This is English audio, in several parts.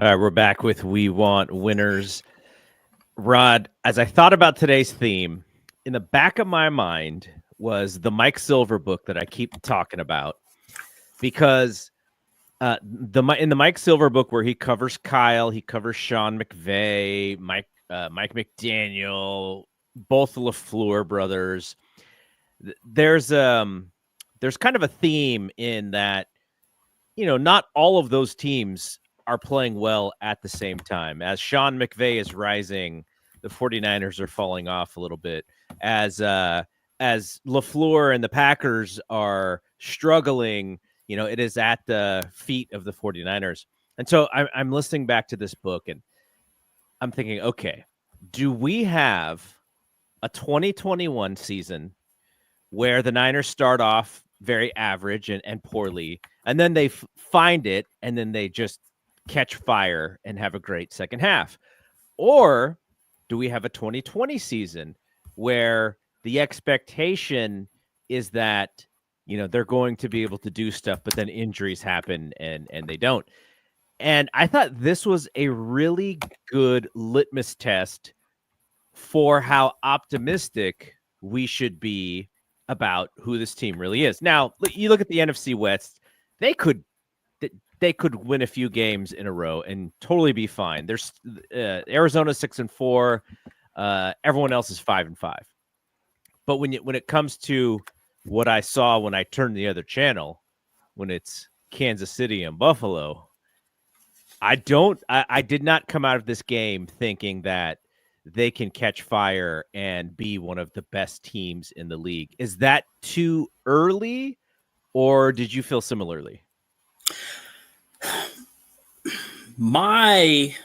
All right, we're back with We Want Winners. Rod, as I thought about today's theme, in the back of my mind was the Mike Silver book that I keep talking about, because in the Mike Silver book where he covers Kyle, he covers Sean McVay, Mike McDaniel, both the LaFleur brothers. There's kind of a theme in that, not all of those teams are playing well at the same time. As Sean McVay is rising, the 49ers are falling off a little bit. As LaFleur and the Packers are struggling, it is at the feet of the 49ers. And so I'm listening back to this book and I'm thinking, okay, do we have a 2021 season where the Niners start off very average and poorly, and then they find it, and then they just catch fire and have a great second half? Or do we have a 2020 season where the expectation is that, they're going to be able to do stuff, but then injuries happen and they don't? And I thought this was a really good litmus test for how optimistic we should be about who this team really is. Now, you look at the NFC West, they could win a few games in a row and totally be fine. There's Arizona 6-4, everyone else is 5-5. But when it comes to what I saw when I turned the other channel, when it's Kansas City and Buffalo, I did not come out of this game thinking that they can catch fire and be one of the best teams in the league. Is that too early, or did you feel similarly? My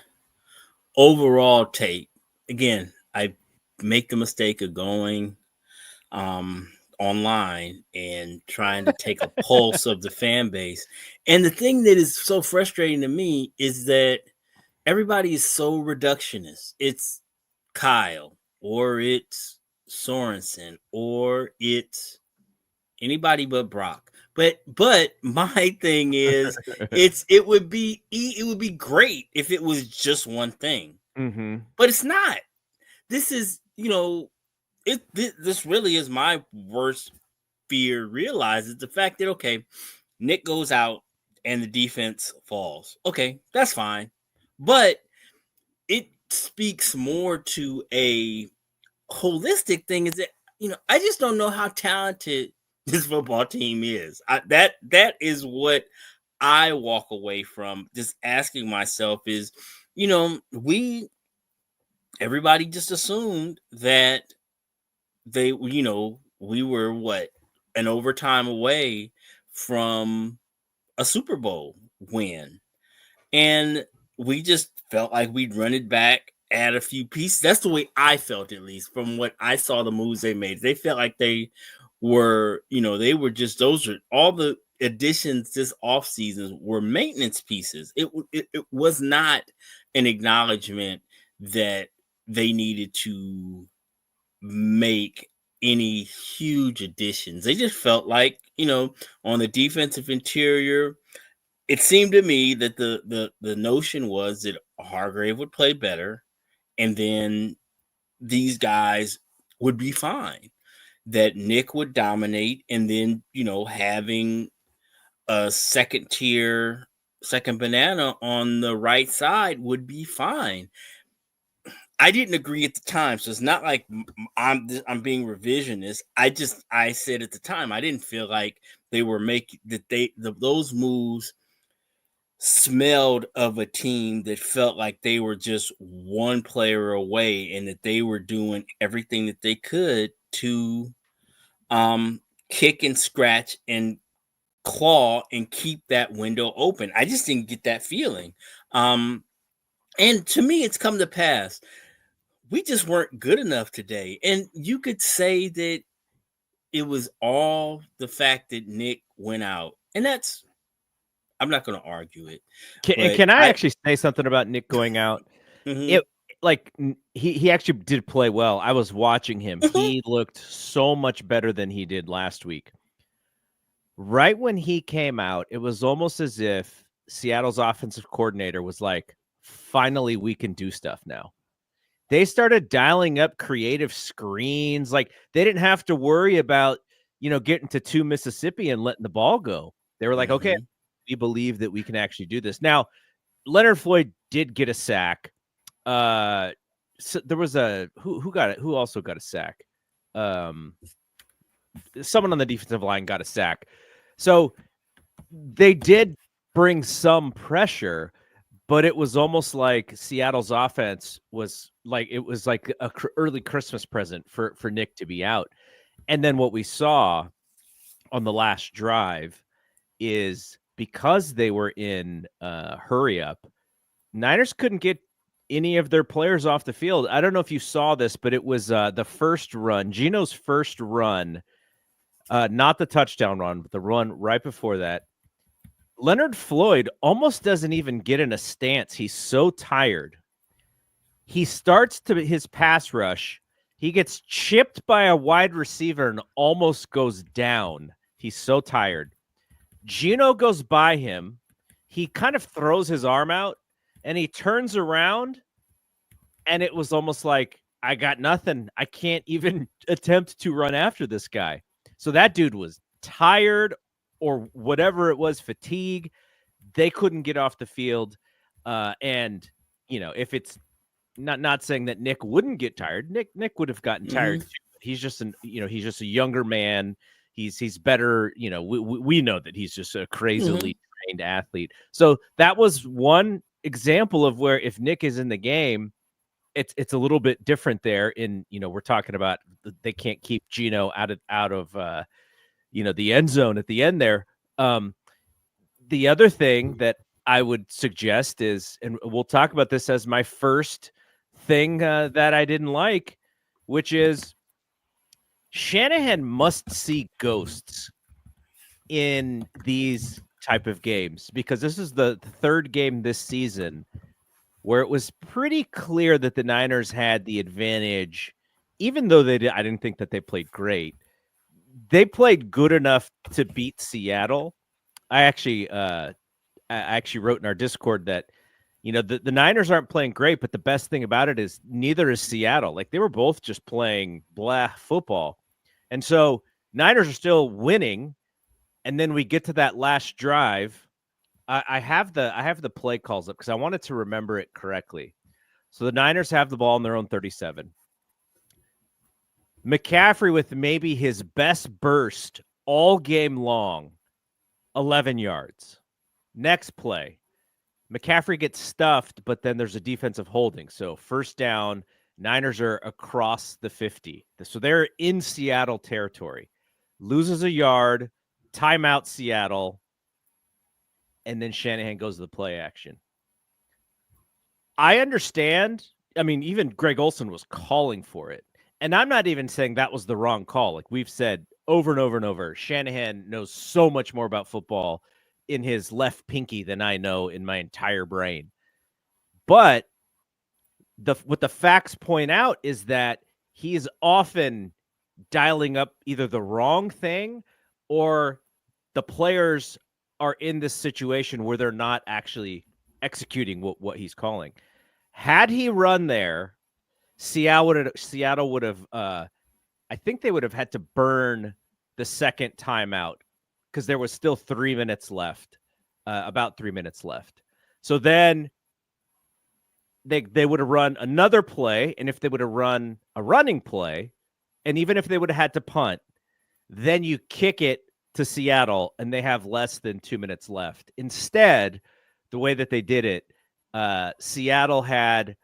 overall take, again, I make the mistake of going online and trying to take a pulse of the fan base. And the thing that is so frustrating to me is that everybody is so reductionist. It's Kyle, or it's Sorensen, or it's anybody but Brock. But my thing is, it would be great if it was just one thing. Mm-hmm. But it's not. This is, this really is my worst fear. Realizes the fact that, okay, Nick goes out and the defense falls. Okay, that's fine. But it speaks more to a holistic thing, is that, I just don't know how talented this football team is. That is what I walk away from just asking myself is, everybody just assumed that we were an overtime away from a Super Bowl win. And we just felt like we'd run it back, add a few pieces. That's the way I felt, at least from what I saw the moves they made. They felt like they were, they were just, those are all the additions this offseason were maintenance pieces. It was not an acknowledgement that they needed to make any huge additions. They just felt like, on the defensive interior, it seemed to me that the notion was that Hargrave would play better, and then these guys would be fine. That Nick would dominate, and then, having a second banana on the right side would be fine. I didn't agree at the time, so it's not like I'm being revisionist. I said at the time I didn't feel like they were making those moves smelled of a team that felt like they were just one player away, and that they were doing everything that they could to kick and scratch and claw and keep that window open. I just didn't get that feeling. And to me, it's come to pass. We just weren't good enough today. And you could say that it was all the fact that Nick went out. And I'm not going to argue it. Can I actually say something about Nick going out? Mm-hmm. He actually did play well. I was watching him. He looked so much better than he did last week. Right when he came out, it was almost as if Seattle's offensive coordinator was like, finally we can do stuff now. They started dialing up creative screens. Like they didn't have to worry about, getting to 2 Mississippi and letting the ball go. They were like, okay, we believe that we can actually do this. Now, Leonard Floyd did get a sack. So there was who got it? Who also got a sack? Someone on the defensive line got a sack. So they did bring some pressure, but it was almost like Seattle's offense was like, it was like a early Christmas present for Nick to be out. And then what we saw on the last drive is because they were in hurry up, Niners couldn't get any of their players off the field. I don't know if you saw this, but it was the first run, Geno's first run, not the touchdown run, but the run right before that. Leonard Floyd almost doesn't even get in a stance. He's so tired. He starts to his pass rush. He gets chipped by a wide receiver and almost goes down. He's so tired. Geno goes by him. He kind of throws his arm out and he turns around, and it was almost like, I got nothing. I can't even attempt to run after this guy. So that dude was tired or whatever it was, fatigue. They couldn't get off the field. And, if it's not saying that Nick wouldn't get tired, Nick would have gotten tired too. He's just he's just a younger man. He's better. We know that he's just a crazily trained athlete. So that was one example of where if Nick is in the game, it's a little bit different there. We're talking about they can't keep Geno out of the end zone at the end there. The other thing that I would suggest is, and we'll talk about this as my first thing that I didn't like, which is Shanahan must see ghosts in these type of games, because this is the third game this season where it was pretty clear that the Niners had the advantage, even though I didn't think that they played great. They played good enough to beat Seattle. I actually wrote in our Discord that, the Niners aren't playing great, but the best thing about it is neither is Seattle. Like they were both just playing blah football. And so Niners are still winning. And then we get to that last drive. I have the play calls up because I wanted to remember it correctly. So the Niners have the ball in their own 37. McCaffrey with maybe his best burst all game long, 11 yards. Next play, McCaffrey gets stuffed, but then there's a defensive holding. So first down, Niners are across the 50. So they're in Seattle territory. Loses a yard, timeout Seattle, and then Shanahan goes to the play action. I understand. I mean, even Greg Olsen was calling for it. And I'm not even saying that was the wrong call. Like we've said over and over and over, Shanahan knows so much more about football in his left pinky than I know in my entire brain. But what the facts point out is that he is often dialing up either the wrong thing or the players are in this situation where they're not actually executing what he's calling. Had he run there, Seattle would have, I think they would have had to burn the second timeout because there was still 3 minutes left, about 3 minutes left. So then they would have run another play, and if they would have run a running play, and even if they would have had to punt, then you kick it to Seattle, and they have less than 2 minutes left. Instead, the way that they did it, Seattle had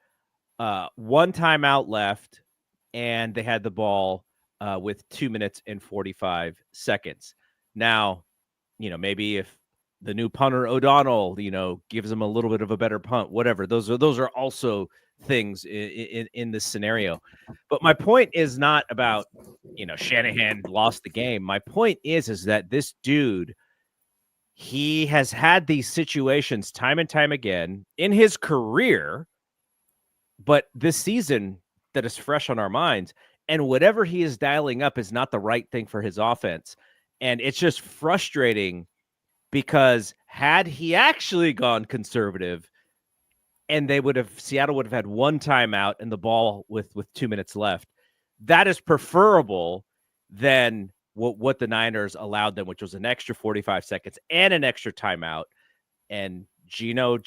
one timeout left, and they had the ball with 2 minutes and 45 seconds. Now, maybe if the new punter O'Donnell, gives them a little bit of a better punt, whatever. Those are also things in this scenario. But my point is not about, Shanahan lost the game. My point is that this dude, he has had these situations time and time again in his career, but this season that is fresh on our minds, and whatever he is dialing up is not the right thing for his offense. And it's just frustrating because had he actually gone conservative, and Seattle would have had one timeout and the ball with 2 minutes left. That is preferable than what the Niners allowed them, which was an extra 45 seconds and an extra timeout. And Geno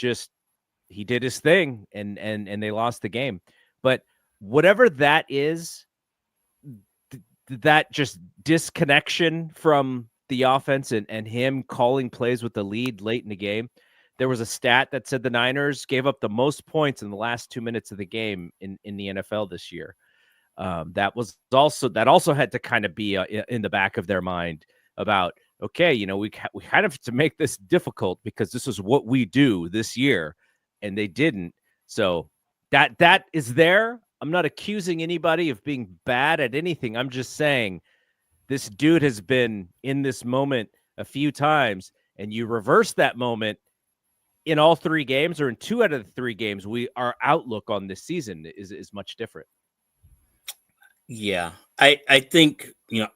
he did his thing, and they lost the game. But whatever that is, that just disconnection from the offense and him calling plays with the lead late in the game. There was a stat that said the Niners gave up the most points in the last 2 minutes of the game in the NFL this year. That also had to kind of be in the back of their mind about, okay, we kind of have to make this difficult because this is what we do this year, and they didn't. So that is there. I'm not accusing anybody of being bad at anything. I'm just saying this dude has been in this moment a few times, and you reverse that moment in all 3 games or in 2 out of the 3 games, our outlook on this season is much different. Yeah, I think,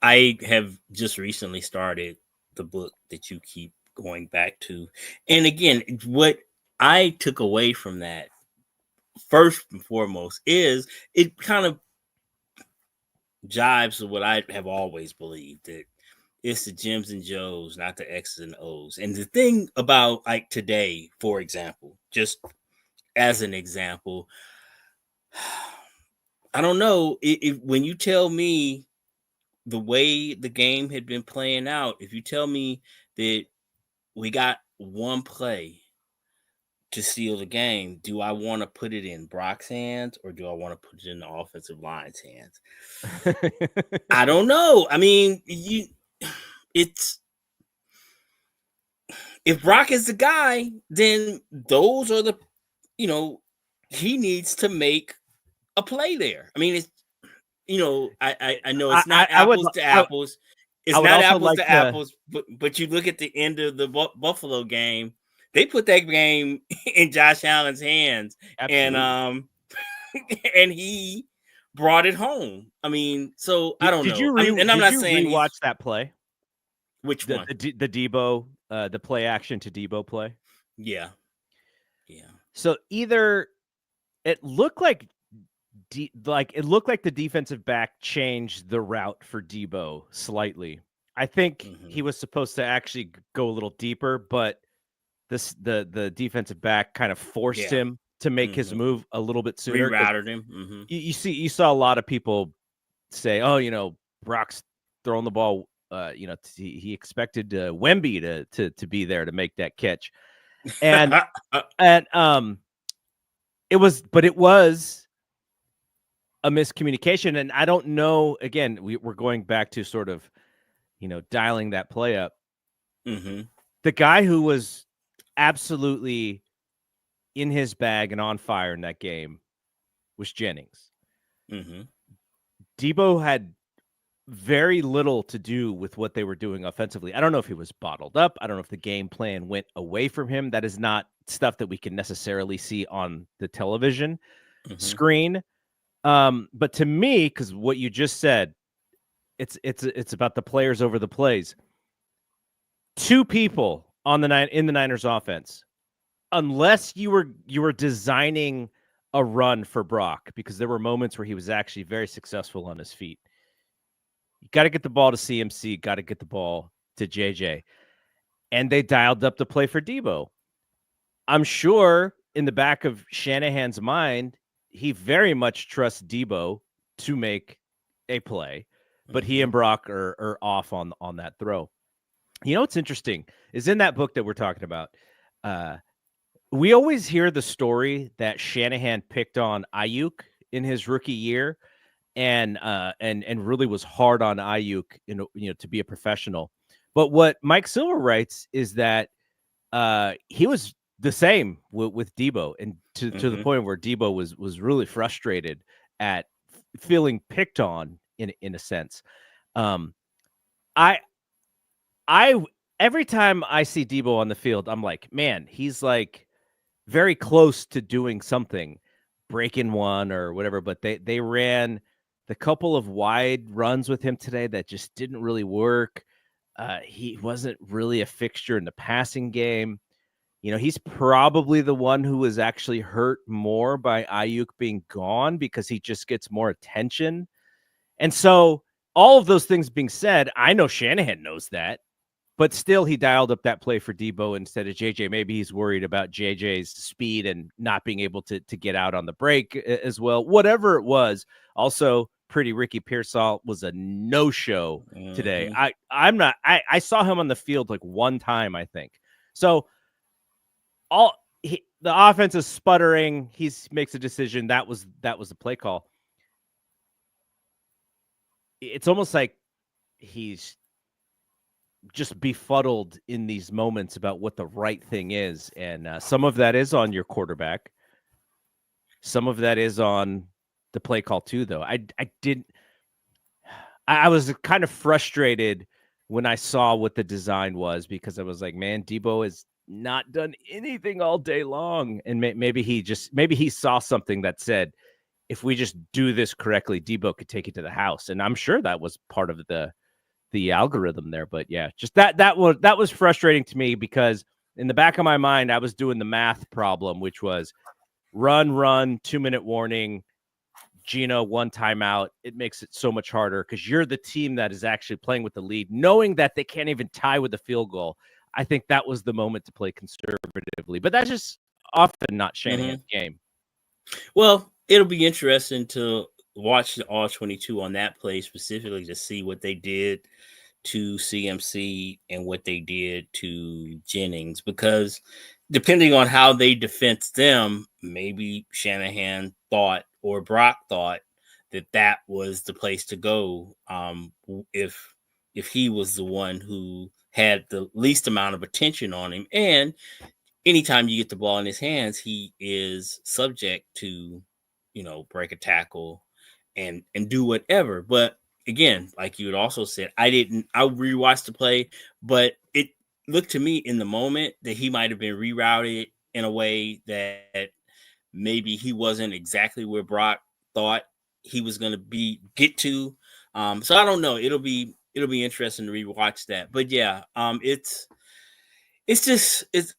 I have just recently started the book that you keep going back to. And again, what I took away from that, first and foremost, is it kind of jives with what I have always believed, that it's the Jims and Joes, not the X's and O's. And the thing about, like, today, for example, just as an example, I don't know if when you tell me the way the game had been playing out, if you tell me that we got one play to steal the game, do I want to put it in Brock's hands or do I want to put it in the offensive line's hands? I don't know. I mean, if Brock is the guy, then those are the, he needs to make a play there. I mean, it's, I know it's not apples to apples. It's not apples to apples, but you look at the end of the Buffalo game, they put that game in Josh Allen's hands. Absolutely. And he brought it home. I mean, so I don't know. I'm not saying rewatch that play. Which one? The Debo, the play action to Debo play. Yeah. So either it looked like the defensive back changed the route for Debo slightly. I think he was supposed to actually go a little deeper, but the defensive back kind of forced him to make his move a little bit sooner. Rerouted him. You saw a lot of people say, "Oh, Brock's throwing the ball. He expected Wemby to be there to make that catch," and it was a miscommunication. And I don't know. Again, we're going back to sort of, dialing that play up. The guy who was absolutely in his bag and on fire in that game was Jennings. Debo had very little to do with what they were doing offensively. I don't know if he was bottled up. I don't know if the game plan went away from him. That is not stuff that we can necessarily see on the television screen. But to me, because what you just said, it's about the players over the plays. 2 people in the Niners offense, unless you were designing a run for Brock, because there were moments where he was actually very successful on his feet. You got to get the ball to CMC, got to get the ball to JJ. And they dialed up the play for Debo. I'm sure in the back of Shanahan's mind, he very much trusts Debo to make a play, but he and Brock are off on that throw. What's interesting is in that book that we're talking about, we always hear the story that Shanahan picked on Ayuk in his rookie year, and really was hard on Ayuk, to be a professional. But what Mike Silver writes is that he was the same with Debo, and to the point where Debo was really frustrated at feeling picked on in a sense. Every time I see Debo on the field, I'm like, man, he's like very close to doing something, breaking one or whatever. But they ran the couple of wide runs with him today that just didn't really work. He wasn't really a fixture in the passing game. He's probably the one who was actually hurt more by Ayuk being gone because he just gets more attention. And so all of those things being said, I know Shanahan knows that, but still he dialed up that play for Debo instead of JJ. Maybe he's worried about JJ's speed and not being able to get out on the break as well. Whatever it was. Also, pretty Ricky Pearsall was a no-show today. I saw him on the field like one time, I think. So the offense is sputtering. He makes a decision. That was the play call. It's almost like he's just befuddled in these moments about what the right thing is. And some of that is on your quarterback. Some of that is on the play call too, though. I was kind of frustrated when I saw what the design was because I was like, man, Debo has not done anything all day long. And maybe he saw something that said, if we just do this correctly, Debo could take it to the house. And I'm sure that was part of the algorithm there. But yeah, just that was frustrating to me because in the back of my mind, I was doing the math problem, which was run, 2-minute warning, Gino, 1 timeout. It makes it so much harder because you're the team that is actually playing with the lead, knowing that they can't even tie with a field goal. I think that was the moment to play conservatively, but that's just often not Shanahan's game. Well, it'll be interesting to watch the all 22 on that play specifically to see what they did to CMC and what they did to Jennings, because depending on how they defense them, maybe Shanahan thought or Brock thought that was the place to go. If he was the one who had the least amount of attention on him, and anytime you get the ball in his hands, he is subject to, break a tackle and do whatever. But again, like you had also said, I rewatched the play, but it looked to me in the moment that he might have been rerouted in a way that maybe he wasn't exactly where Brock thought he was going to get to. So I don't know. It'll be interesting to rewatch that. But yeah, it's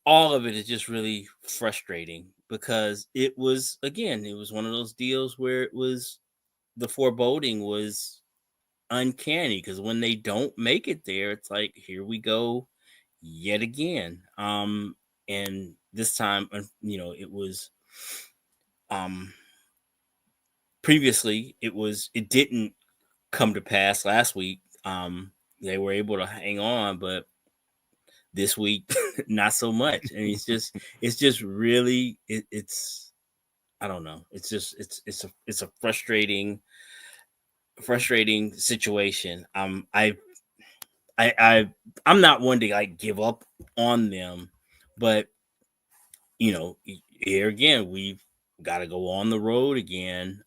all of it is just really frustrating because it was one of those deals where the foreboding was uncanny, because when they don't make it there, it's like, here we go yet again. And this time, it was previously it didn't come to pass last week. They were able to hang on, but this week not so much. And it's just really it's I don't know. It's a frustrating situation. I'm not one to like give up on them, but here again, we've got to go on the road again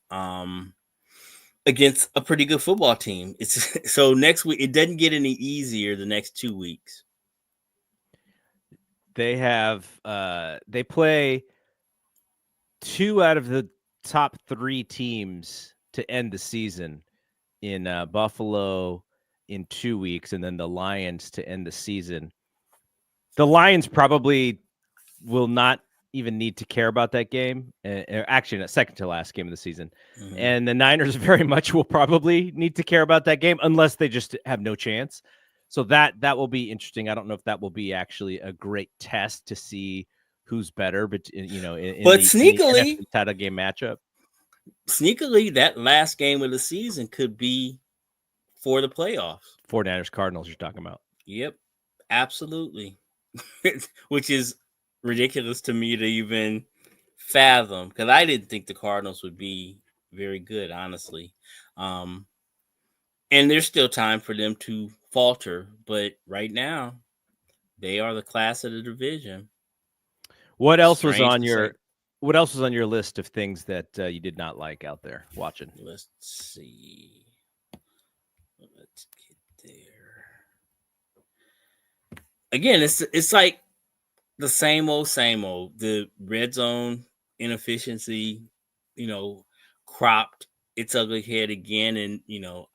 against a pretty good football team. It's so next week it doesn't get any easier the next 2 weeks. They have they play 2 out of the top 3 teams to end the season in Buffalo in 2 weeks, and then the Lions to end the season. The Lions probably will not even need to care about that game. Actually, a second to last game of the season. Mm-hmm. And the Niners very much will probably need to care about that game unless they just have no chance. So that will be interesting. I don't know if that will be actually a great test to see who's better, but sneakily, in the title game matchup. Sneakily, that last game of the season could be for the playoffs. 49ers Cardinals you're talking about. Yep, absolutely. Which is ridiculous to me to even fathom, because I didn't think the Cardinals would be very good, honestly. And there's still time for them to falter, but right now they are the class of the division. What else was on your list of things that you did not like out there watching? Let's see. Let's get there. Again, it's like the same old. The red zone inefficiency, cropped its ugly head again. And,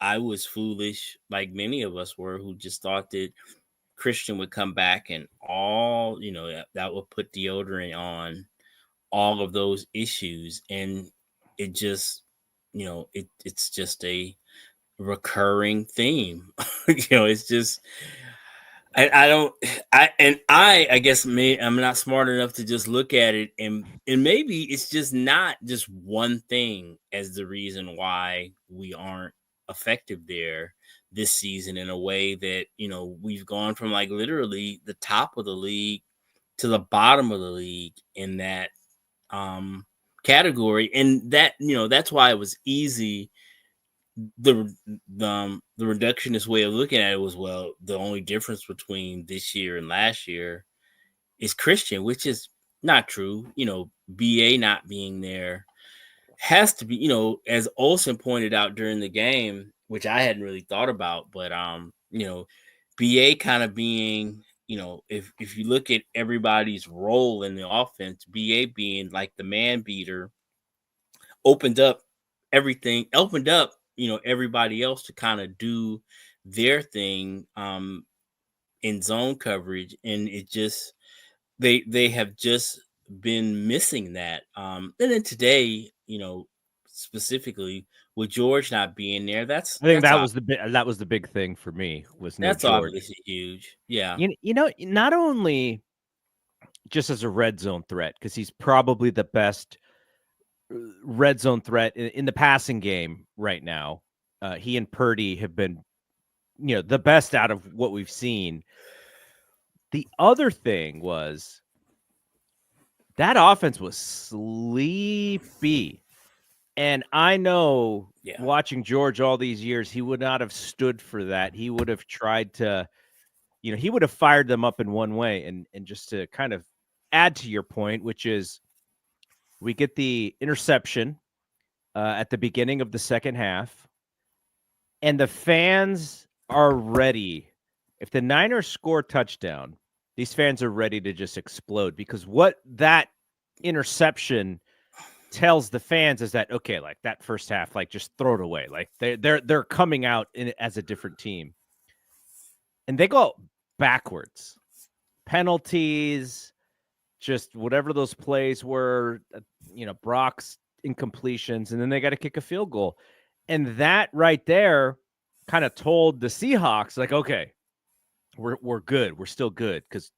I was foolish, like many of us were, who just thought that Christian would come back and all, that would put deodorant on all of those issues. And it just, it's just a recurring theme. It's just, I don't, I guess I'm not smart enough to just look at it and maybe it's just not just one thing as the reason why we aren't effective there this season in a way that, we've gone from like literally the top of the league to the bottom of the league in that category. And that, that's why it was easy. The reductionist way of looking at it was, well, the only difference between this year and last year is Christian, which is not true. BA not being there has to be, as Olsen pointed out during the game, which I hadn't really thought about, but BA kind of being, if you look at everybody's role in the offense, BA being like the man beater, opened up everybody else to kind of do their thing in zone coverage. And it just, they have just been missing that. And then today, specifically with George not being there, I think that was the big thing for me was no that's George. obviously huge. Yeah. Not only just as a red zone threat, because he's probably the best red zone threat in the passing game right now. He and Purdy have been, the best out of what we've seen. The other thing was that offense was sleepy. And I know watching George all these years, he would not have stood for that. He would have tried to, he would have fired them up in one way. And just to kind of add to your point, which is we get the interception at the beginning of the second half, and the fans are ready. If the Niners score a touchdown, these fans are ready to just explode, because what that interception tells the fans is that, okay, like that first half, like just throw it away. Like they're coming out as a different team, and they go backwards. Penalties, just whatever those plays were, Brock's incompletions, and then they got to kick a field goal. And that right there kind of told the Seahawks, like, okay, we're good. We're still good. Because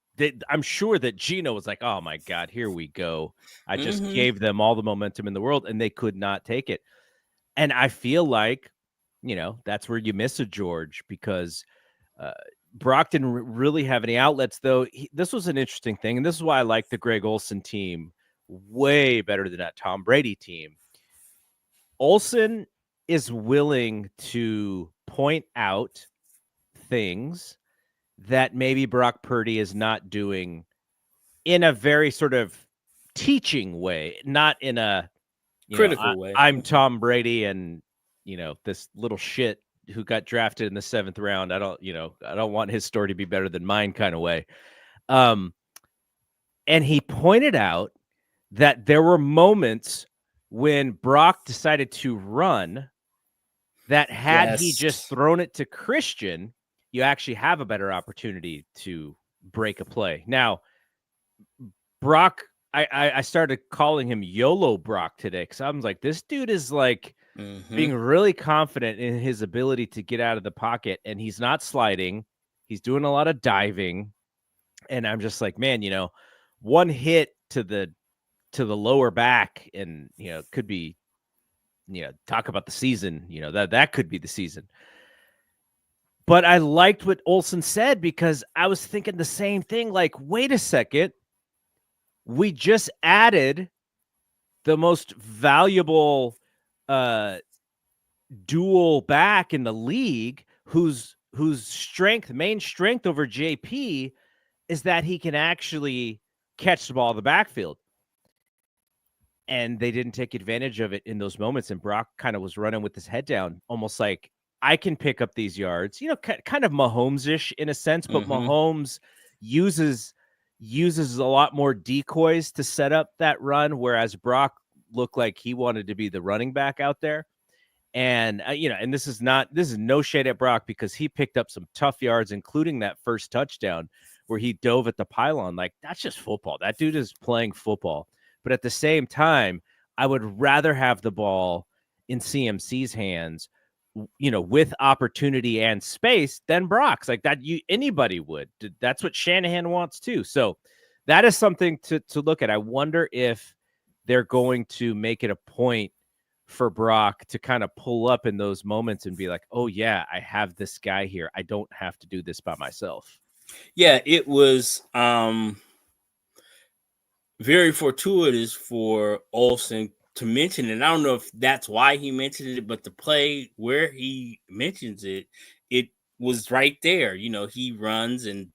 I'm sure that Gino was like, oh, my God, here we go. I just gave them all the momentum in the world, and they could not take it. And I feel like, that's where you miss a George, because Brock didn't really have any outlets, though. This was an interesting thing, and this is why I like the Greg Olsen team way better than that Tom Brady team. Olsen is willing to point out things that maybe Brock Purdy is not doing in a very sort of teaching way, not in a critical way. I'm Tom Brady and, this little shit who got drafted in the 7th round. I don't want his story to be better than mine kind of way. And he pointed out that there were moments when Brock decided to run that had he just thrown it to Christian, you actually have a better opportunity to break a play. Now, Brock, I started calling him YOLO Brock today, because I was like, this dude is like being really confident in his ability to get out of the pocket, and he's not sliding. He's doing a lot of diving. And I'm just like, man, one hit to the lower back, and could be, talk about the season, that could be the season. But I liked what Olsen said, because I was thinking the same thing. Like, wait a second, we just added the most valuable dual back in the league, whose main strength over JP is that he can actually catch the ball in the backfield. And they didn't take advantage of it in those moments. And Brock kind of was running with his head down, almost like, I can pick up these yards, kind of Mahomes-ish in a sense, but Mahomes uses a lot more decoys to set up that run, whereas Brock looked like he wanted to be the running back out there. And and this is no shade at Brock, because he picked up some tough yards, including that first touchdown where he dove at the pylon. Like, that's just football. That dude is playing football. But at the same time, I would rather have the ball in CMC's hands, with opportunity and space, than Brock's. Like that, anybody would. That's what Shanahan wants too. So that is something to look at. I wonder if they're going to make it a point for Brock to kind of pull up in those moments and be like, oh yeah, I have this guy here. I don't have to do this by myself. Yeah, it was very fortuitous for Olsen to mention it. I don't know if that's why he mentioned it, but the play where he mentions it, it was right there. He runs, and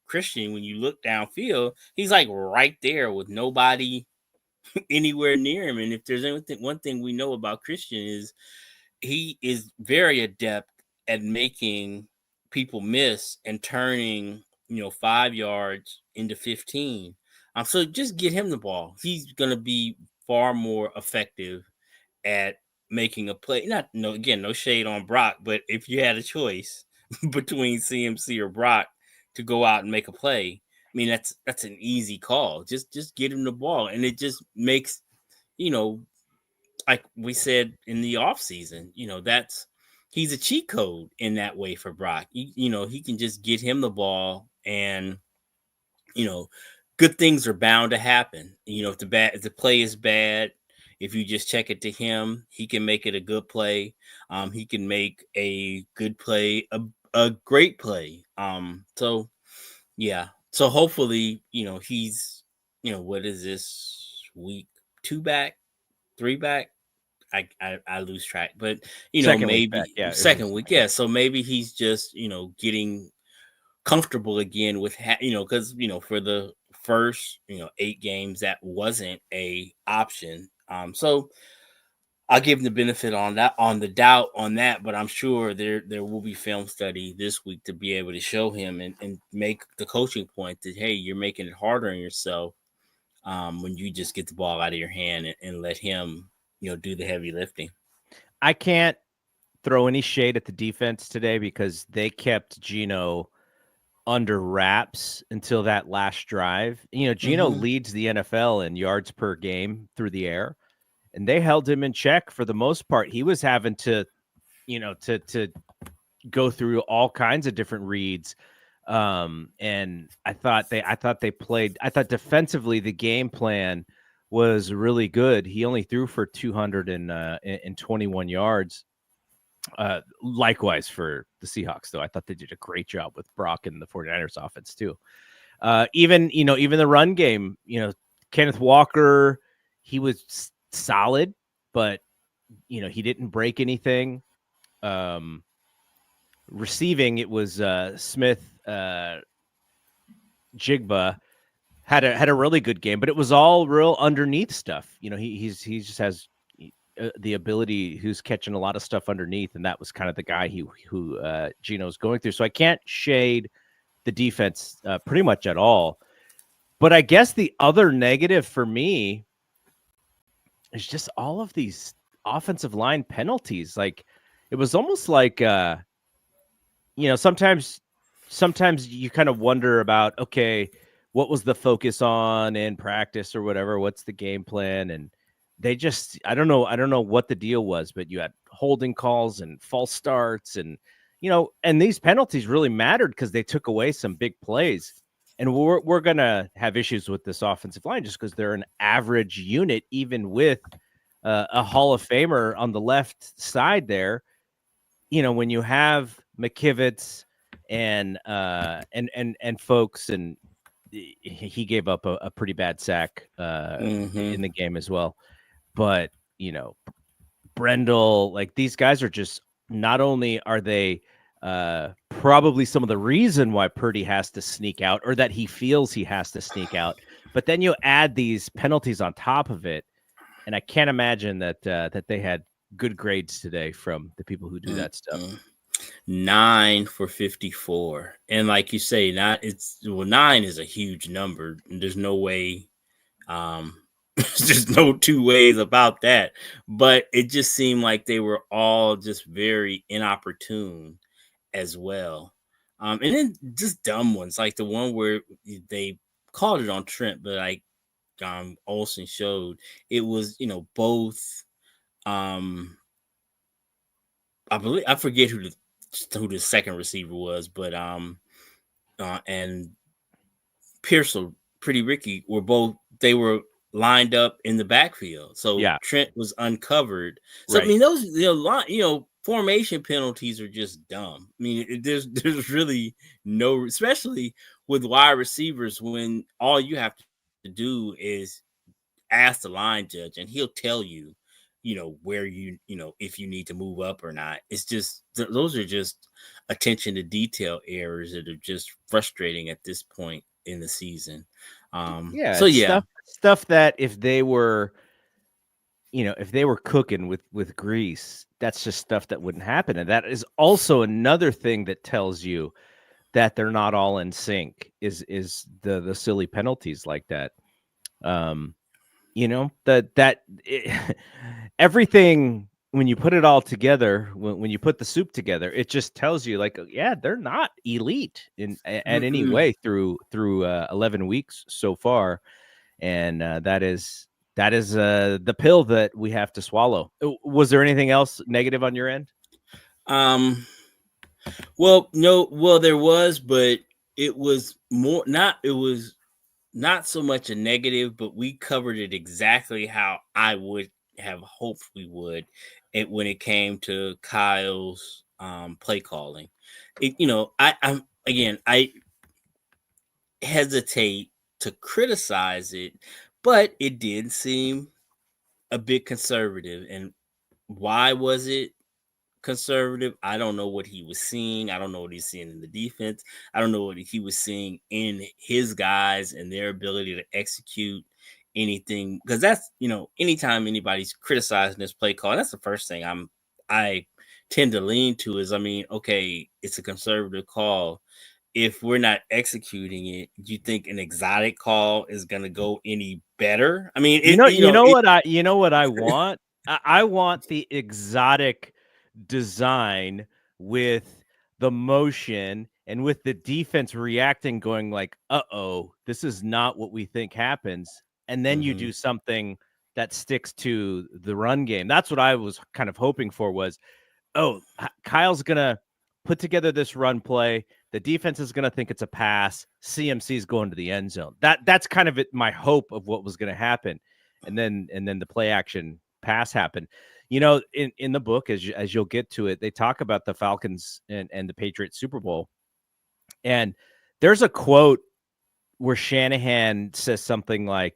Christian, when you look downfield, he's like right there with nobody anywhere near him. And if there's one thing we know about Christian, is he is very adept at making people miss and turning 5 yards into 15. So just get him the ball. He's gonna be far more effective at making a play. No shade on Brock, but if you had a choice between CMC or Brock to go out and make a play, I mean, that's an easy call. Just get him the ball, and it just makes, like we said in the offseason, he's a cheat code in that way for Brock. He can just get him the ball, and good things are bound to happen. If the play is bad, if you just check it to him, he can make it a good play. He can make a good play a great play. So yeah. So hopefully, he's, what is this, week 2 back, 3 back? I lose track, but Second week maybe back, yeah, second week, yeah. So maybe he's just getting comfortable again with because for the first 8 games that wasn't a option. So I'll give him the benefit on the doubt on that, but I'm sure there will be film study this week to be able to show him and make the coaching point that, hey, you're making it harder on yourself when you just get the ball out of your hand and let him do the heavy lifting. I can't throw any shade at the defense today because they kept Geno under wraps until that last drive. Geno leads the NFL in yards per game through the air, and they held him in check for the most part. He was having to, to go through all kinds of different reads. And I thought defensively the game plan was really good. He only threw for 221 yards. Likewise for the Seahawks, though. I thought they did a great job with Brock and the 49ers offense too. Even the run game, Kenneth Walker, he was solid, but he didn't break anything. Receiving, it was Smith, Jigba had a really good game, but it was all real underneath stuff. He just has the ability, who's catching a lot of stuff underneath, and that was kind of the guy who Geno's going through. So I can't shade the defense pretty much at all. But I guess the other negative for me is just all of these offensive line penalties. Like, it was almost like sometimes you kind of wonder about, okay, what was the focus on in practice or whatever? What's the game plan? And they just, I don't know what the deal was, but you had holding calls and false starts, and and these penalties really mattered because they took away some big plays. And we're gonna have issues with this offensive line just because they're an average unit, even with a Hall of Famer on the left side there. When you have McKivitz and folks, and he gave up a pretty bad sack in the game as well. But, Brendel, like, these guys are just, not only are they probably some of the reason why Purdy has to sneak out, or that he feels he has to sneak out, but then you add these penalties on top of it. And I can't imagine that they had good grades today from the people who do that stuff. 9 for 54. And like you say, 9 is a huge number. There's no way There's just no two ways about that. But it just seemed like they were all just very inopportune as well. And then just dumb ones, like the one where they called it on Trent, but like Olsen showed it was, both. I believe I forget who the second receiver was, but and Pearsall, Pretty Ricky they were lined up in the backfield. So Yeah, Trent was uncovered. So I right. mean those formation penalties are just dumb. I mean there's really no, especially with wide receivers, when all you have to do is ask the line judge and he'll tell you, where if you need to move up or not. It's just those are just attention to detail errors that are just frustrating at this point in the season. Yeah, So it's yeah. stuff that if they were, if they were cooking with grease, that's just stuff that wouldn't happen. And that is also another thing that tells you that they're not all in sync is the silly penalties like that. Um, everything, when you put it all together, when you put the soup together, it just tells you like, yeah, they're not elite at any Mm-mm. way through 11 weeks so far. And that is the pill that we have to swallow. Was there anything else negative on your end? Um well, no, well there was, but it was more not it was not so much a negative, but we covered it exactly how I would have hoped we would when it came to Kyle's play calling. I'm again, I hesitate to criticize it, but it did seem a bit conservative. And why was it conservative? I don't know what he was seeing. I don't know what he's seeing in the defense. I don't know what he was seeing in his guys and their ability to execute anything. Because that's, anytime anybody's criticizing this play call, that's the first thing I tend to lean to is, I mean, okay, it's a conservative call. If we're not executing it, do you think an exotic call is going to go any better? I mean, You know what I want? I want the exotic design with the motion and with the defense reacting, going like, uh-oh, this is not what we think happens. And then you Mhm. do something that sticks to the run game. That's what I was kind of hoping for was, oh, Kyle's going to put together this run play. The defense is going to think it's a pass. CMC is going to the end zone. That's kind of my hope of what was going to happen. And then the play action pass happened. In the book, as you'll get to it, they talk about the Falcons and the Patriots Super Bowl. And there's a quote where Shanahan says something like,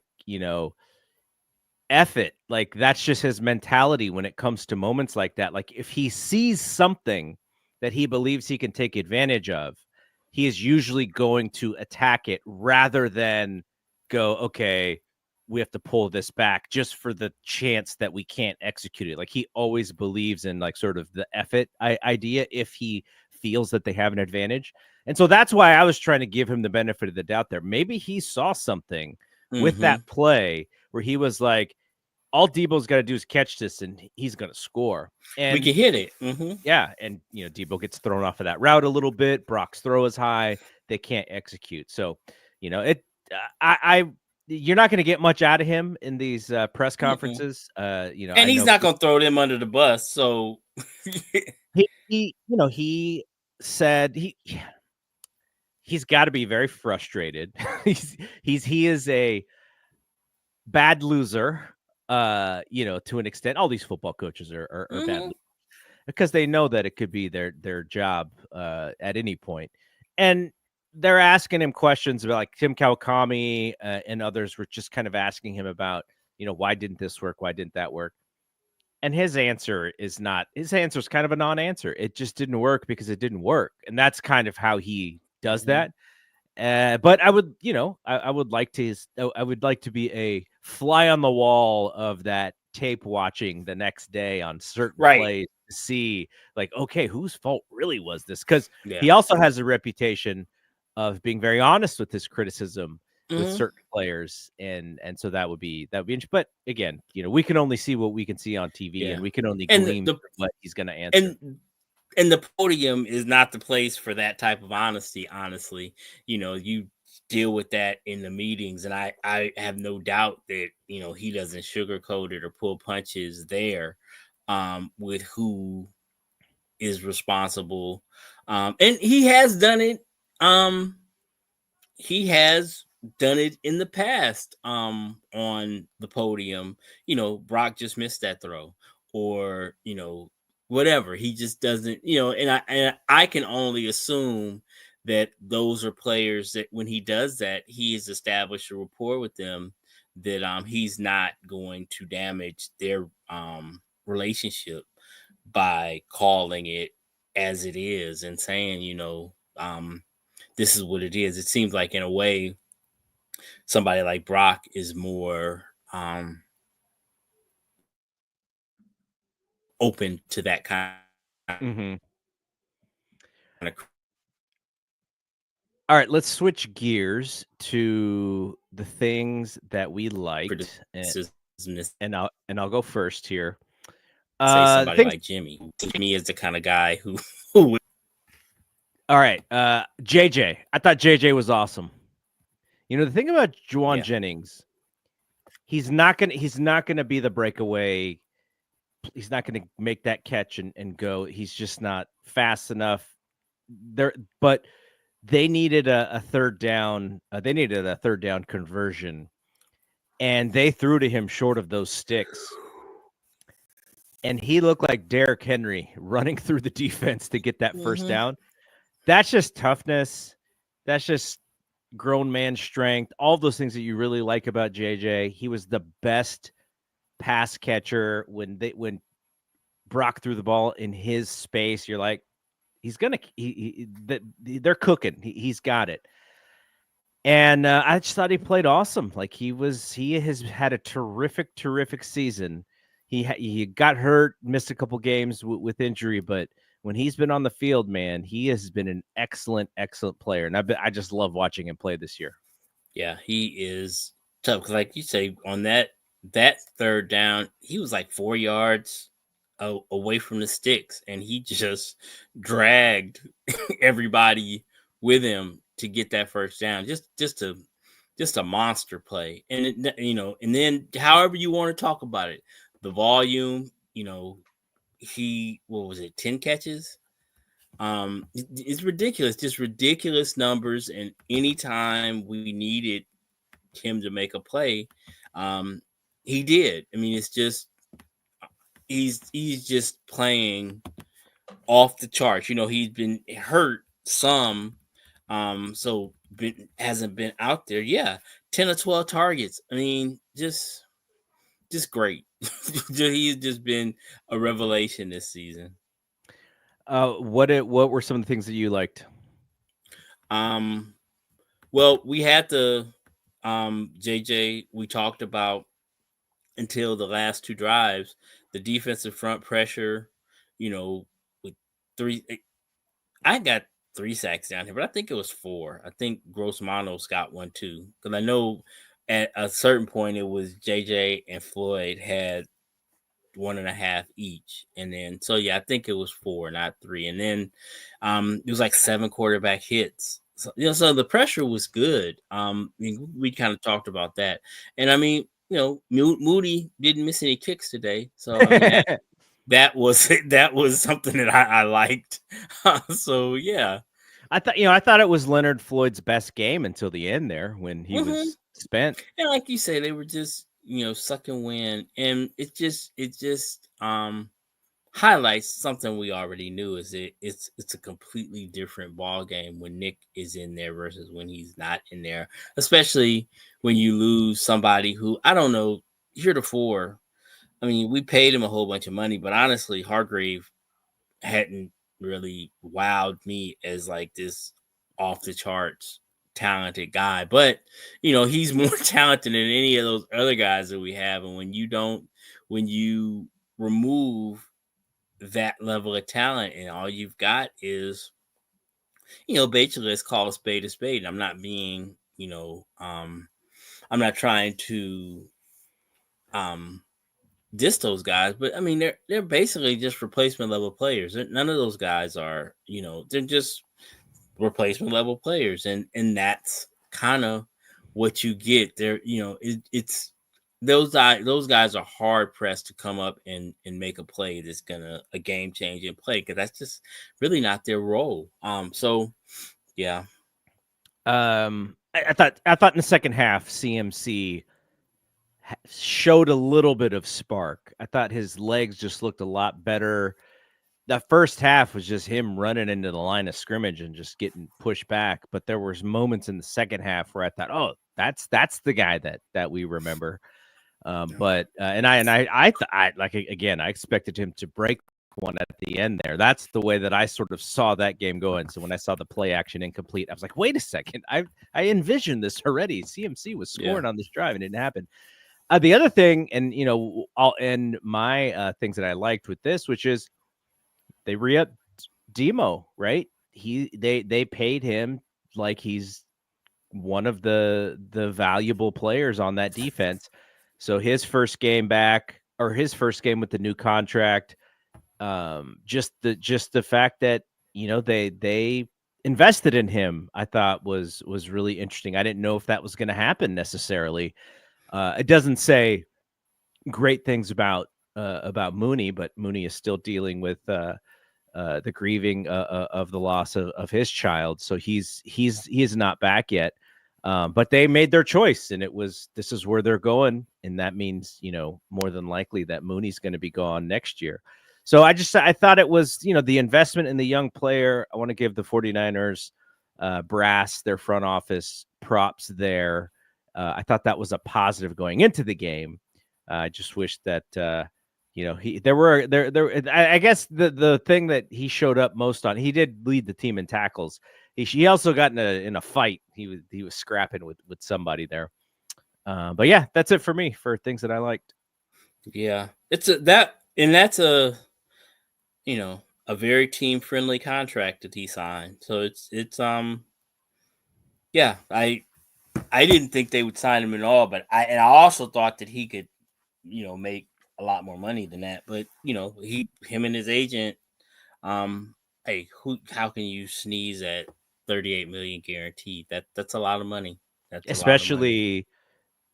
F it. Like, that's just his mentality when it comes to moments like that. Like, if he sees something that he believes he can take advantage of, he is usually going to attack it rather than go, okay, we have to pull this back just for the chance that we can't execute it. Like, he always believes in like sort of the F it idea if he feels that they have an advantage. And so that's why I was trying to give him the benefit of the doubt there. Maybe he saw something with Mhm. that play where he was like, all Debo's got to do is catch this and he's going to score. We And can hit it. Mhm. yeah, and Debo gets thrown off of that route a little bit. Brock's throw is high; they can't execute. So, it. I you're not going to get much out of him in these press Mm-mm. conferences. And I he's know not gonna throw them under the bus. So he said he's got to be very frustrated. He is a bad loser. To an extent, all these football coaches are bad Mhm. because they know that it could be their job at any point. And they're asking him questions about, like, Tim Kawakami and others were just kind of asking him about, why didn't this work? Why didn't that work? And his answer is kind of a non-answer. It just didn't work because it didn't work. And that's kind of how he does Mhm. that. But I would, I would like to be a fly on the wall of that tape watching the next day on certain Right. plays to see, like, okay, whose fault really was this? Because Yeah. he also has a reputation of being very honest with his criticism with Mhm. certain players, and so that would be but again, we can only see what we can see on TV, and Yeah. we can only And glean the what he's going to answer. and and the podium is not the place for that type of honesty, honestly. You deal with that in the meetings, and I have no doubt that, he doesn't sugarcoat it or pull punches there, with who is responsible. And he has done it. He has done it in the past, on the podium. Brock just missed that throw, or whatever. He just doesn't, and I can only assume that those are players that when he does that, he has established a rapport with them, that he's not going to damage their relationship by calling it as it is and saying, this is what it is. It seems like, in a way, somebody like Brock is more open to that kind Mhm. of All right, let's switch gears to the things that we liked, criticism. To and I'll go first here. say somebody Things. like Jimmy. Jimmy is the kind of guy who All right, JJ. I thought JJ was awesome. The thing about Juwan yeah. Jennings, he's not gonna be the breakaway. He's not gonna make that catch and go. He's just not fast enough. There, but they needed a third down. They needed a third down conversion, and they threw to him short of those sticks. And he looked like Derrick Henry running through the defense to get that first Mhm. down. That's just toughness. That's just grown man strength. All those things that you really like about JJ. He was the best pass catcher when Brock threw the ball in his space. You're like, he's gonna they're cooking. He's got it. And I just thought he played awesome. Like he has had a terrific season. He got hurt, missed a couple games with injury, but when he's been on the field, man, he has been an excellent player, and I just love watching him play this year. Yeah, he is tough. 'Cause like you say, on that third down, he was like 4 yards away from the sticks, and he just dragged everybody with him to get that first down. Just a monster play. And and then however you want to talk about it, the volume, he, what was it, 10 catches? It's ridiculous, just ridiculous numbers. And anytime we needed him to make a play, um, he did. I mean, it's just he's just playing off the charts. He's been hurt some, so hasn't been out there. Yeah, 10 or 12 targets. I mean, just great. He's just been a revelation this season. What were some of the things that you liked? Um, well, we had the JJ we talked about until the last two drives, the defensive front pressure, with three. I got 3 sacks down here, but I think it was 4. I think Gross Manos got one too, because I know at a certain point it was JJ and Floyd had 1.5 each, and then so yeah, I think it was 4, not 3, and then it was like 7 quarterback hits. So so the pressure was good. I mean, we kind of talked about that, and I mean, Moody didn't miss any kicks today, so I mean that was that was something that I liked. So yeah. I thought it was Leonard Floyd's best game until the end there when he Hmm. was spent. And like you say, they were just sucking wind, and it just highlights something we already knew. Is it's a completely different ball game when Nick is in there versus when he's not in there, especially when you lose somebody who, I don't know, heretofore. I mean, we paid him a whole bunch of money, but honestly, Hargrave hadn't really wowed me as like this off the charts talented guy. But he's more talented than any of those other guys that we have. And when you remove that level of talent, and all you've got is, basically, let's call a spade a spade. I'm not being I'm not trying to um diss those guys, but I mean they're basically just replacement level players. None of those guys are, they're just replacement level players, and that's kind of what you get there. It's those guys are hard pressed to come up and make a play that's gonna a game changing play, because that's just really not their role. So yeah. I thought in the second half, CMC showed a little bit of spark. I thought his legs just looked a lot better. The first half was just him running into the line of scrimmage and just getting pushed back. But there was moments in the second half where I thought, oh, that's the guy that we remember. But I like, again, I expected him to break one at the end there. That's the way that I sort of saw that game going. So when I saw the play action incomplete, I was like, wait a second, I envisioned this already. CMC was scoring on this drive and it didn't happen. The other thing, and I'll end my things that I liked with this, which is they re-upped Demo, right? They paid him like he's one of the valuable players on that defense. So his first game back, or his first game with the new contract, just the fact that they invested in him, I thought was really interesting. I didn't know if that was going to happen necessarily. It doesn't say great things about Mooney, but Mooney is still dealing with the grieving of the loss of his child, so he is not back yet. But they made their choice, and this is where they're going, and that means more than likely that Mooney's going to be gone next year. So I thought it was the investment in the young player. I want to give the 49ers brass, their front office, props there. I thought that was a positive going into the game. I just wish that I guess the thing that he showed up most on, he did lead the team in tackles. He also got in a fight. He was scrapping with somebody there. But yeah, that's it for me for things that I liked. Yeah, that's a very team friendly contract that he signed. So it's yeah, I didn't think they would sign him at all, but I also thought that he could make a lot more money than that. But him and his agent, hey, how can you sneeze at 38 million guaranteed? That's a lot of money. That's especially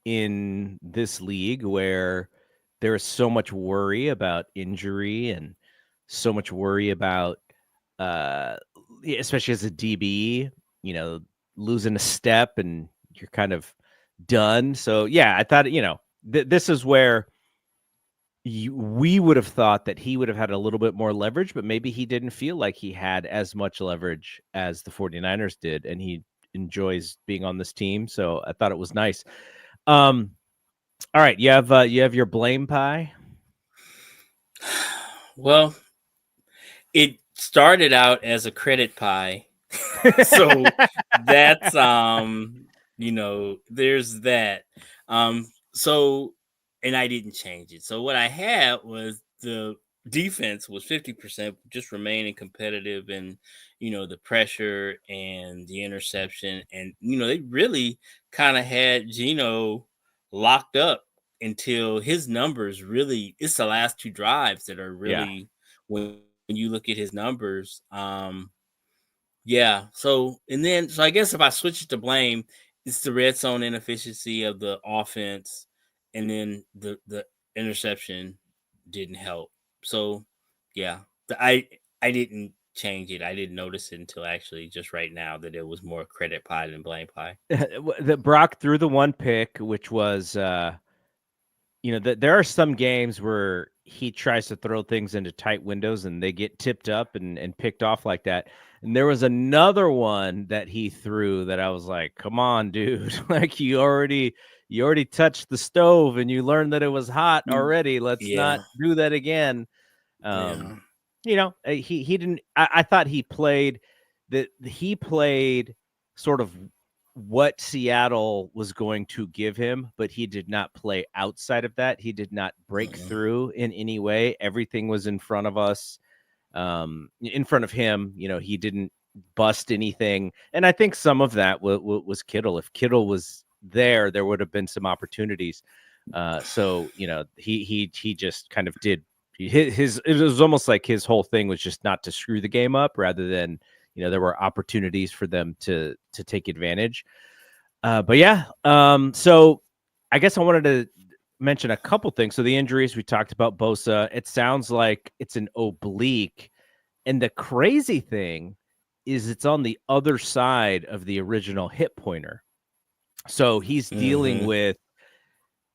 in this league where there is so much worry about injury and so much worry about especially as a DB, losing a step and you're kind of done. So yeah, I thought this is where we would have thought that he would have had a little bit more leverage, but maybe he didn't feel like he had as much leverage as the 49ers did, and he enjoys being on this team. So I thought it was nice. All right, you have your blame pie. Well, it started out as a credit pie. So that's there's that. So, and I didn't change it. So what I had was the defense was 50%, just remaining competitive, and the pressure and the interception, and they really kind of had Geno locked up until his numbers really. It's the last two drives that are really, when you look at his numbers. Yeah. So I guess if I switch it to blame, it's the red zone inefficiency of the offense, and then the interception didn't help. So yeah, I didn't change it. I didn't notice it until actually just right now that it was more credit pie than blame pie. The Brock threw the one pick, which was there are some games where he tries to throw things into tight windows and they get tipped up and picked off like that. And there was another one that he threw that I was like, come on, dude. Like you already touched the stove and you learned that it was hot already. Let's not do that again. He didn't, I thought he played sort of what Seattle was going to give him, but he did not play outside of that. He did not break through in any way. Everything was in front of us, in front of him. He didn't bust anything. And I think some of that was Kittle. If Kittle was there would have been some opportunities. So he just kind of did his. It was almost like his whole thing was just not to screw the game up, rather than there were opportunities for them to take advantage. But yeah, so I guess I wanted to mention a couple things. So the injuries we talked about, Bosa. It sounds like it's an oblique, and the crazy thing is it's on the other side of the original hip pointer. So he's dealing with.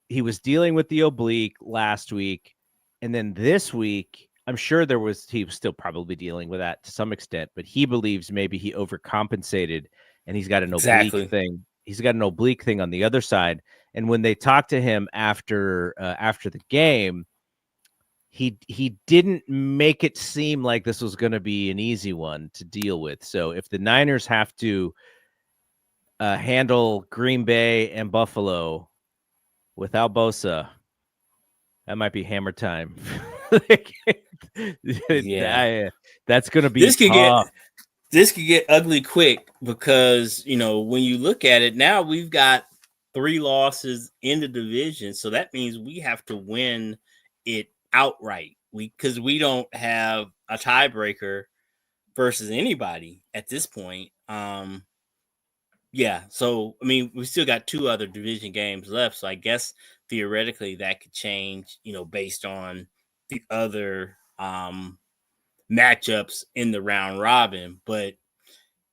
He was dealing with the oblique last week, and then this week, I'm sure he was still probably dealing with that to some extent, but he believes maybe he overcompensated and he's got an oblique thing. He's got an oblique thing on the other side. And when they talked to him after the game, he didn't make it seem like this was going to be an easy one to deal with. So if the Niners have to handle Green Bay and Buffalo without Bosa, that might be hammer time. Yeah, that's going to be tough. This could get ugly quick, because when you look at it now, we've got 3 losses in the division, so that means we have to win it outright. Because we don't have a tiebreaker versus anybody at this point. Yeah, so I mean, we still got 2 other division games left, so I guess theoretically that could change, based on the other matchups in the round robin. But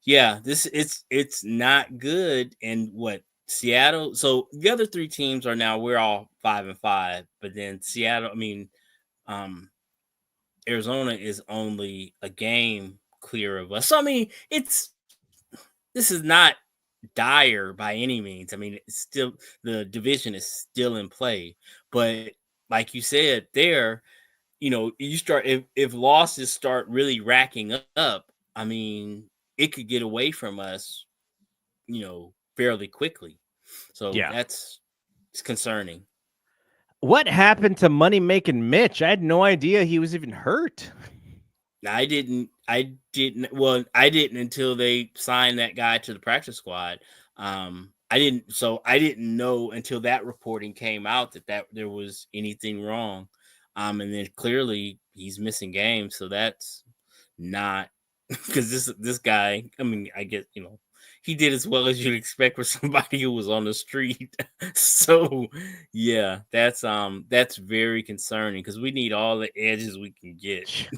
yeah, it's not good. And what Seattle? So the other 3 teams are now, we're all 5-5, but then Seattle, Arizona is only a game clear of us. So I mean, this is not dire by any means. I mean, it's still, the division is still in play, but like you said there, you start, if losses start really racking up, I mean, it could get away from us, fairly quickly. So Yeah. it's concerning. What happened to money making Mitch? I had no idea he was even hurt. I didn't until they signed that guy to the practice squad. I didn't know until that reporting came out that there was anything wrong. And then clearly he's missing games, so that's not, because this guy, I mean, I guess, he did as well as you'd expect for somebody who was on the street. So yeah, that's very concerning, because we need all the edges we can get.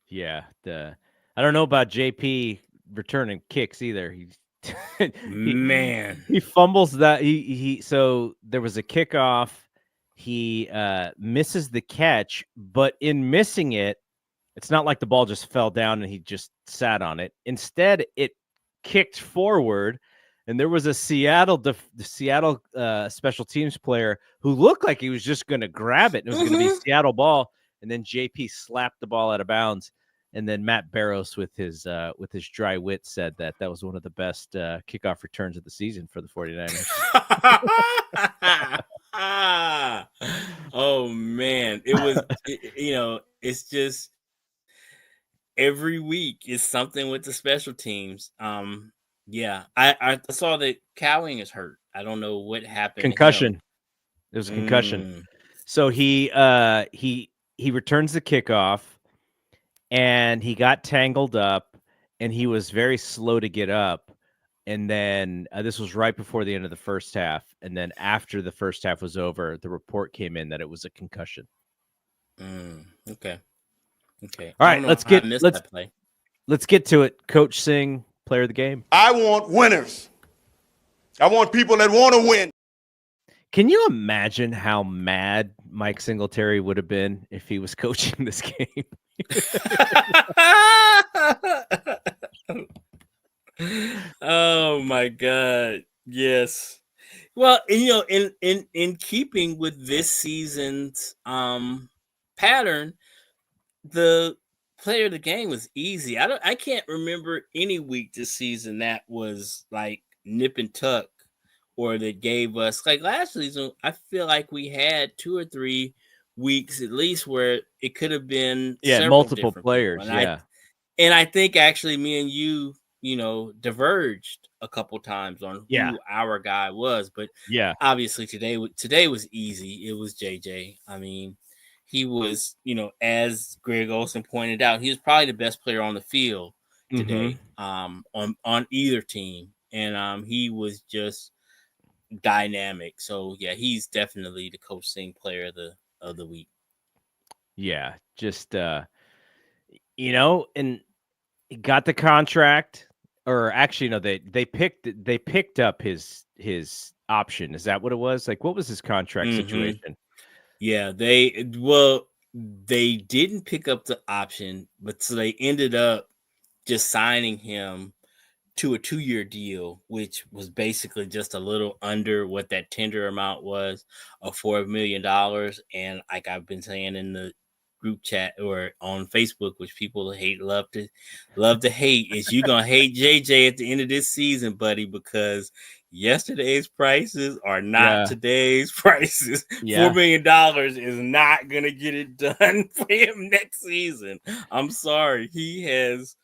Yeah, I don't know about JP returning kicks either. Man, he fumbles that. So there was a kickoff. He misses the catch, but in missing it, it's not like the ball just fell down and he just sat on it. Instead, it kicked forward, and there was a Seattle special teams player who looked like he was just going to grab it. And it was going to be Seattle ball, and then JP slapped the ball out of bounds. And then Matt Barrows, with his dry wit, said that was one of the best kickoff returns of the season for the 49ers. Oh man, it was. It's just every week is something with the special teams. Yeah, I saw that Cowing is hurt. I don't know what happened. Concussion. It was a concussion. So he returns the kickoff, and he got tangled up, and he was very slow to get up. And then this was right before the end of the first half. And then after the first half was over, the report came in that it was a concussion. Okay. All right, let's get to it. Coach Singh, player of the game. I want winners. I want people that want to win. Can you imagine how mad Mike Singletary would have been if he was coaching this game? Oh my God. Yes. Well, in keeping with this season's pattern, the player of the game was easy. I can't remember any week this season that was like nip and tuck, or that gave us, like last season, I feel like we had 2 or 3 weeks at least where it could have been multiple players. And I think actually me and you, diverged a couple times on Yeah. who our guy was, but Yeah. obviously today was easy. It was JJ. I mean, he was, as Greg Olson pointed out, he was probably the best player on the field today, on either team, and he was just dynamic. So yeah, he's definitely the Coach Singh player of the week. Yeah. Just and he got the contract, or actually no, they picked up his option. Is that what it was? Like, what was his contract situation? Yeah, they didn't pick up the option, but so they ended up just signing him to a 2-year deal, which was basically just a little under what that tender amount was of $4 million. And like I've been saying in the group chat or on Facebook, which people love to hate, is you gonna hate JJ at the end of this season, buddy, because yesterday's prices are not Yeah. today's prices. Yeah. $4 million is not gonna get it done for him next season. I'm sorry. He has,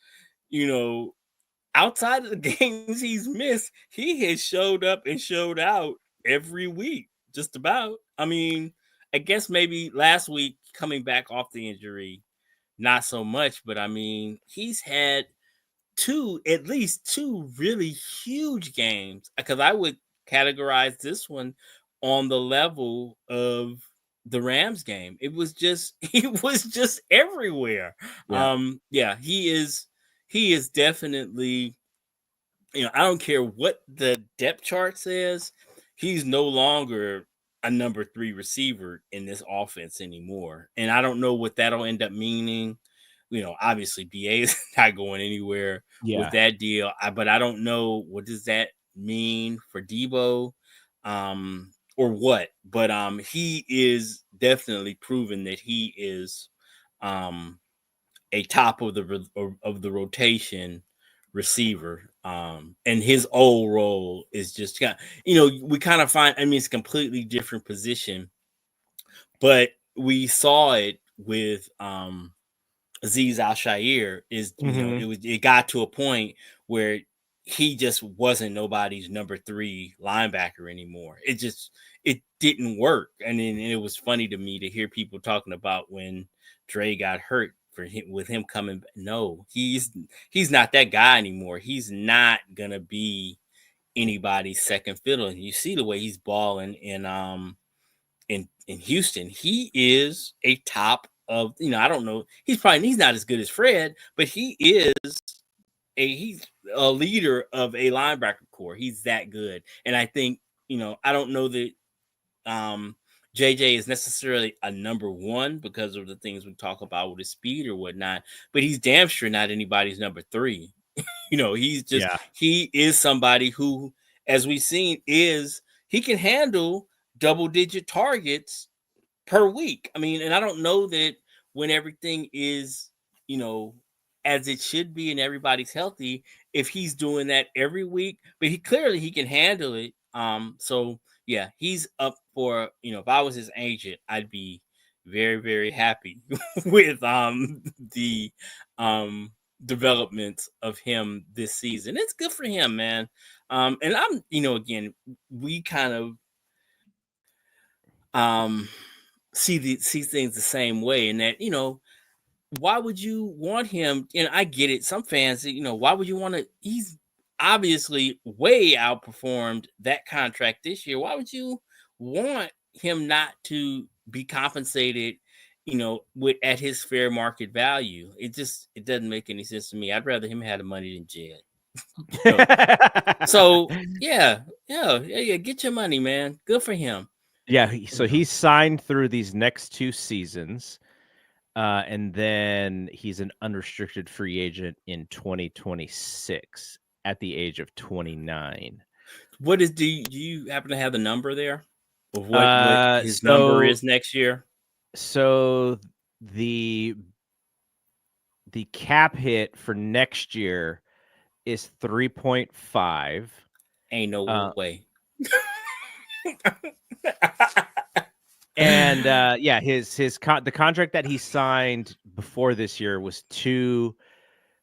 outside of the games he's missed, he has showed up and showed out every week, just about. I mean, I guess maybe last week coming back off the injury, not so much, but I mean, he's had at least two really huge games, because I would categorize this one on the level of the Rams game. It was just he was just everywhere. Yeah. He is definitely, I don't care what the depth chart says, he's no longer a number 3 receiver in this offense anymore. And I don't know what that'll end up meaning. Obviously BA is not going anywhere with that deal. But I don't know what does that mean for Debo, or what. But he is definitely proven that he is a top of the rotation receiver, and his old role is just we kind of find, I mean, it's a completely different position, but we saw it with Azeez Al-Shaair. Is it got to a point where he just wasn't nobody's number 3 linebacker anymore. It didn't work. And then it was funny to me to hear people talking about when Dre got hurt with him coming. No, he's not that guy anymore. He's not gonna be anybody's second fiddle. And you see the way he's balling in Houston. He is a top of, I don't know, he's not as good as Fred, but he's a leader of a linebacker core. He's that good. And I think, I don't know that JJ is necessarily a number 1 because of the things we talk about with his speed or whatnot, but he's damn sure not anybody's number 3. He is somebody who, as we've seen, he can handle double-digit targets per week. I mean, and I don't know that when everything is, as it should be and everybody's healthy, if he's doing that every week, but he can handle it. So yeah, he's up for, if I was his agent, I'd be very, very happy with the development of him this season. It's good for him, man. And I'm, again, we kind of see things the same way, and that, why would you want him? And I get it. Some fans, why would you want to? He's obviously way outperformed that contract this year. Why would you want him not to be compensated, at his fair market value? It doesn't make any sense to me. I'd rather him have the money than Jed. So yeah, get your money, man. Good for him. Yeah, so he's signed through these next 2 seasons, and then he's an unrestricted free agent in 2026 at the age of 29. What is do you happen to have the number there of what his number is next year? So the cap hit for next year is 3.5. Ain't no way. And the contract that he signed before this year was 2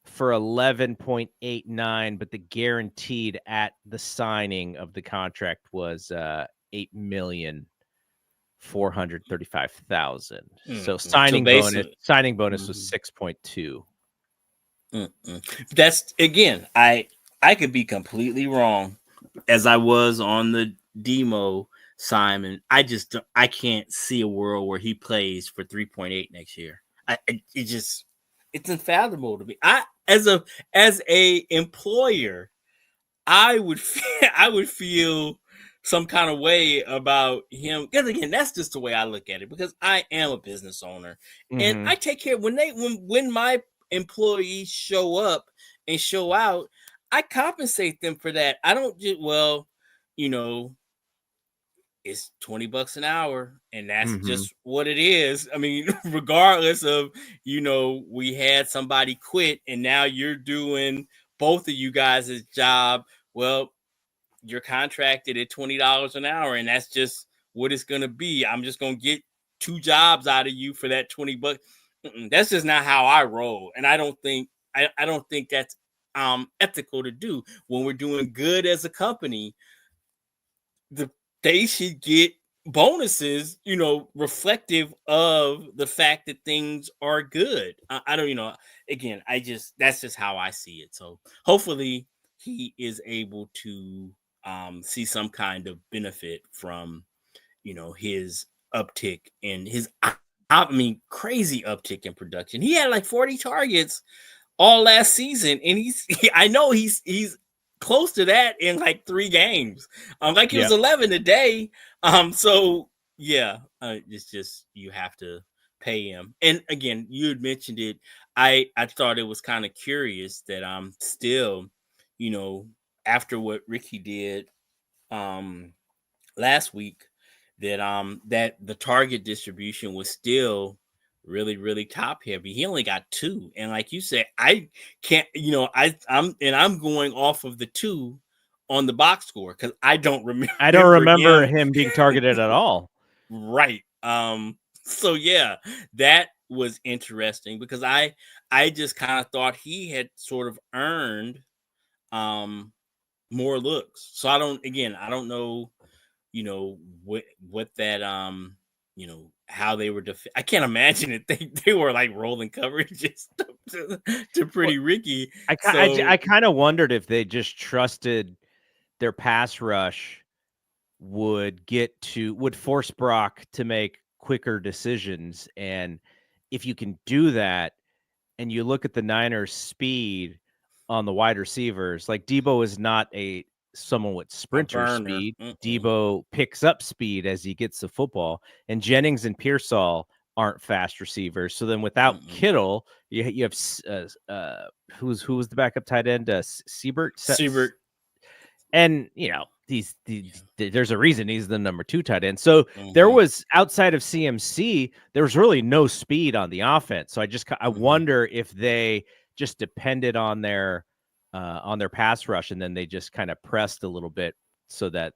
for 11.89, but the guaranteed at the signing of the contract was $8,435,000. So signing bonus was 6.2. That's again, I could be completely wrong, as I was on the Demo Simon. I can't see a world where he plays for 3.8 next year. It's unfathomable to me. As a employer, I would feel some kind of way about him, because again, that's just the way I look at it, because I am a business owner and I take care when my employees show up and show out, I compensate them for that. I don't just, it's $20 an hour and that's just what it is. I mean, regardless of, we had somebody quit and now you're doing both of you guys' job. Well, you're contracted at $20 an hour and that's just what it's going to be. I'm just going to get 2 jobs out of you for that $20. That's just not how I roll. And I don't think that's ethical to do. When we're doing good as a company, they should get bonuses, reflective of the fact that things are good. I don't, again, that's just how I see it. So hopefully he is able to see some kind of benefit from, his uptick in his, crazy uptick in production. He had like 40 targets all last season, and I know he's close to that in like 3 games. He was 11 today. So yeah, it's just, you have to pay him. And again, you had mentioned it. I thought it was kind of curious that still, after what Ricky did last week, that the target distribution was still really, really top heavy. He only got 2. And like you said, I can't, I'm going off of the 2 on the box score because I don't remember him being targeted at all. Right. So yeah, that was interesting because I just kind of thought he had sort of earned more looks. So I don't know, what that how they were I can't imagine it. They were like rolling coverages to Pretty Ricky. I kind of wondered if they just trusted their pass rush would force Brock to make quicker decisions. And if you can do that, and you look at the Niners' speed on the wide receivers, like Debo is not someone with sprinter speed. Debo picks up speed as he gets the football, and Jennings and Pearsall aren't fast receivers. So then without Kittle, you have who was the backup tight end? Siebert. And there's a reason he's the number 2 tight end. So there was, outside of CMC, there was really no speed on the offense. So I wonder if they just depended on their pass rush, and then they just kind of pressed a little bit so that,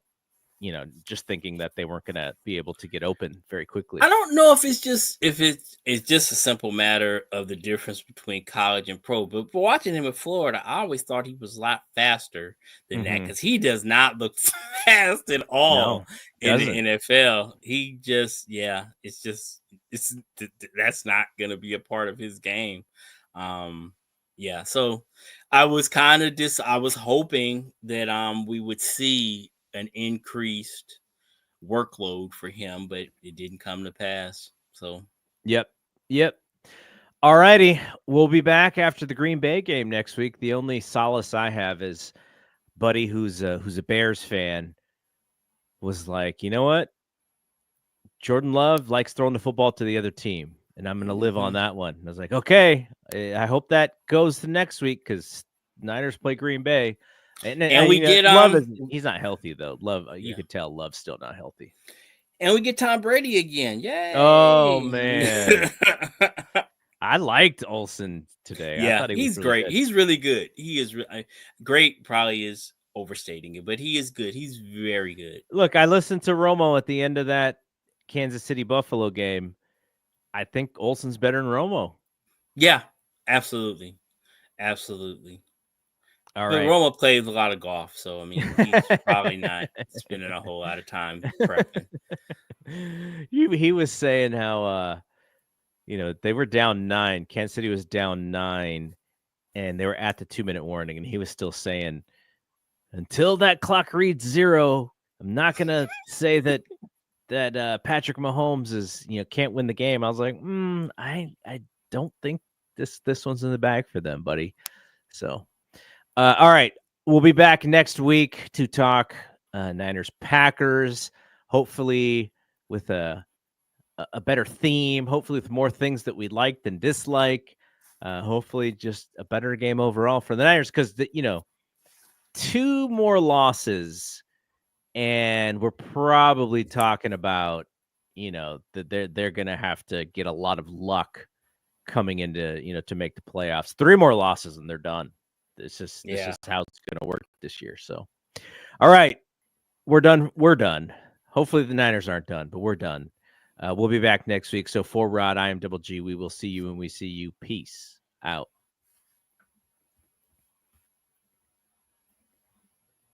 just thinking that they weren't going to be able to get open very quickly. I don't know if it's just a simple matter of the difference between college and pro, but watching him in Florida, I always thought he was a lot faster than that, because he does not look fast at all in the NFL. He just, that's not going to be a part of his game. So I was I was hoping that we would see an increased workload for him, but it didn't come to pass. So yep. All righty, we'll be back after the Green Bay game next week. The only solace I have is Buddy, who's a Bears fan, was like, you know what, Jordan Love likes throwing the football to the other team, and I'm going to live on that one. And I was like, okay, I hope that goes to next week, because Niners play Green Bay. And we get Love. He's not healthy though. Love, you could tell Love's still not healthy. And we get Tom Brady again. Yay! Oh man, I liked Olsen today. Yeah, I thought he's really great. Good. He's really good. He is great. Probably is overstating it, but he is good. He's very good. Look, I listened to Romo at the end of that Kansas City Buffalo game. I think Olsen's better than Romo. Yeah, absolutely. Absolutely. All But right. Roma plays a lot of golf, so I mean, he's probably not spending a whole lot of time prepping. He was saying how they were down 9. Kansas City was down 9, and they were at the 2-minute warning, and he was still saying, until that clock reads 0, I'm not gonna say that Patrick Mahomes is can't win the game. I was like, I don't think this one's in the bag for them, buddy. So, all right, we'll be back next week to talk Niners Packers. Hopefully with a better theme. Hopefully with more things that we like than dislike. Hopefully just a better game overall for the Niners because 2 more losses. And we're probably talking about, that they're going to have to get a lot of luck coming into, to make the playoffs. 3 more losses and they're done. This is how it's going to work this year. So, all right, we're done. We're done. Hopefully the Niners aren't done, but we're done. We'll be back next week. So for Rod, I am Double G. We will see you when we see you. Peace out.